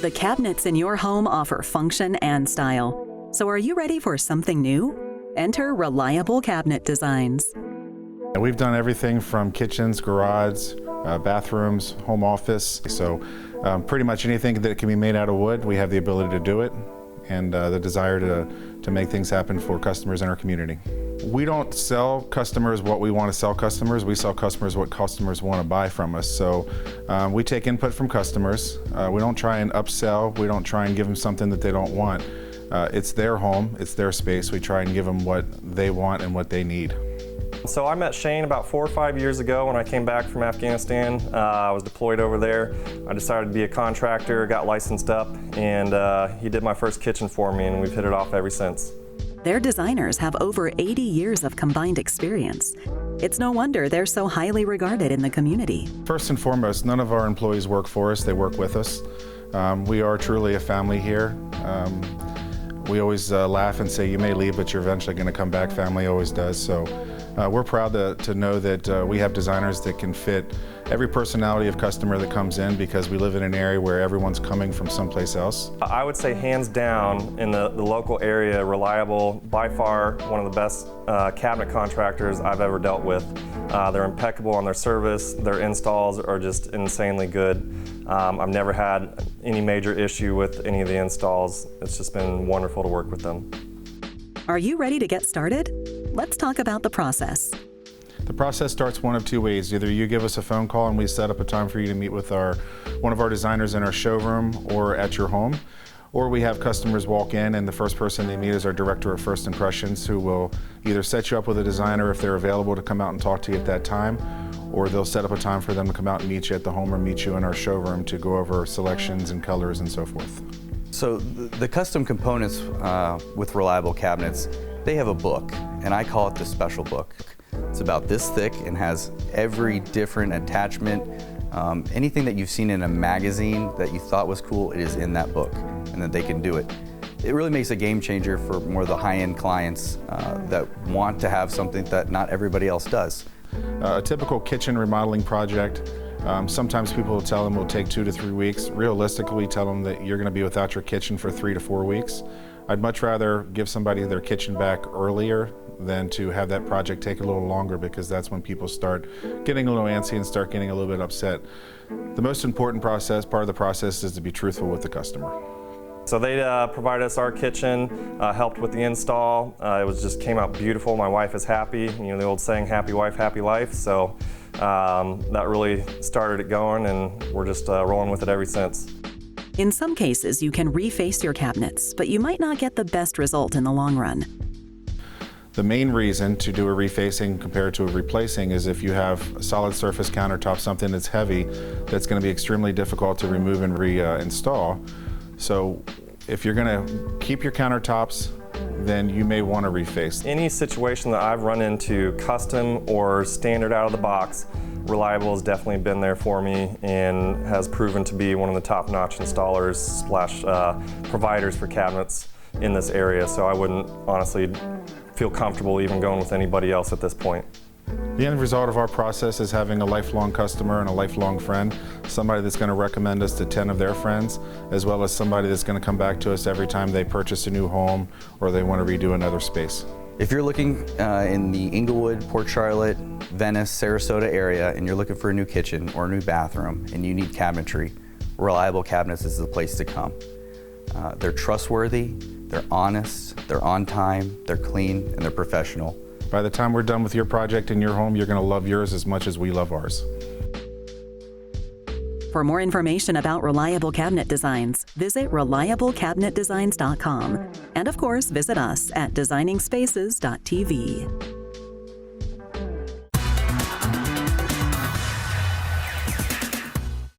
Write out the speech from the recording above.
The cabinets in your home offer function and style. So are you ready for something new? Enter Reliable Cabinet Designs. We've done everything from kitchens, garage, bathrooms, home office. So pretty much anything that can be made out of wood, we have the ability to do it, and the desire to make things happen for customers in our community. We don't sell customers what we want to sell customers. We sell customers what customers want to buy from us. So we take input from customers. We don't try and upsell. We don't try and give them something that they don't want. It's their home, it's their space. We try and give them what they want and what they need. So I met Shane about 4 or 5 years ago when I came back from Afghanistan. I was deployed over there. I decided to be a contractor, got licensed up, and he did my first kitchen for me, and we've hit it off ever since. Their designers have over 80 years of combined experience. It's no wonder they're so highly regarded in the community. First and foremost, none of our employees work for us, they work with us. We are truly a family here. We always laugh and say, you may leave, but you're eventually going to come back. Family always does. So we're proud to know that we have designers that can fit every personality of customer that comes in, because we live in an area where everyone's coming from someplace else. I would say hands down in the local area, Reliable, by far one of the best cabinet contractors I've ever dealt with. They're impeccable on their service. Their installs are just insanely good. I've never had any major issue with any of the installs. It's just been wonderful to work with them. Are you ready to get started? Let's talk about the process. The process starts one of two ways. Either you give us a phone call and we set up a time for you to meet with one of our designers in our showroom or at your home, or we have customers walk in and the first person they meet is our director of first impressions, who will either set you up with a designer if they're available to come out and talk to you at that time, or they'll set up a time for them to come out and meet you at the home or meet you in our showroom to go over selections and colors and so forth. So the custom components with Reliable Cabinets, they have a book, and I call it the special book. It's about this thick and has every different attachment. Anything that you've seen in a magazine that you thought was cool, it is in that book, and that they can do it. It really makes a game changer for more of the high-end clients that want to have something that not everybody else does. A typical kitchen remodeling project, sometimes people will tell them will take 2 to 3 weeks. Realistically, we tell them that you're going to be without your kitchen for 3 to 4 weeks. I'd much rather give somebody their kitchen back earlier than to have that project take a little longer, because that's when people start getting a little antsy and start getting a little bit upset. The most important part of the process is to be truthful with the customer. So they provided us our kitchen, helped with the install. It just came out beautiful. My wife is happy. You know the old saying, happy wife, happy life. So that really started it going, and we're just rolling with it ever since. In some cases, you can reface your cabinets, but you might not get the best result in the long run. The main reason to do a refacing compared to a replacing is if you have a solid surface countertop, something that's heavy, that's going to be extremely difficult to remove and reinstall. So if you're going to keep your countertops, then you may want to reface. Any situation that I've run into, custom or standard out of the box, Reliable has definitely been there for me and has proven to be one of the top-notch installers / providers for cabinets in this area. So I wouldn't honestly feel comfortable even going with anybody else at this point. The end result of our process is having a lifelong customer and a lifelong friend, somebody that's going to recommend us to 10 of their friends, as well as somebody that's going to come back to us every time they purchase a new home or they want to redo another space. If you're looking in the Inglewood, Port Charlotte, Venice, Sarasota area, and you're looking for a new kitchen or a new bathroom and you need cabinetry, Reliable Cabinets is the place to come. They're trustworthy, they're honest, they're on time, they're clean, and they're professional. By the time we're done with your project in your home, you're going to love yours as much as we love ours. For more information about Reliable Cabinet Designs, visit reliablecabinetdesigns.com. And of course, visit us at designingspaces.tv.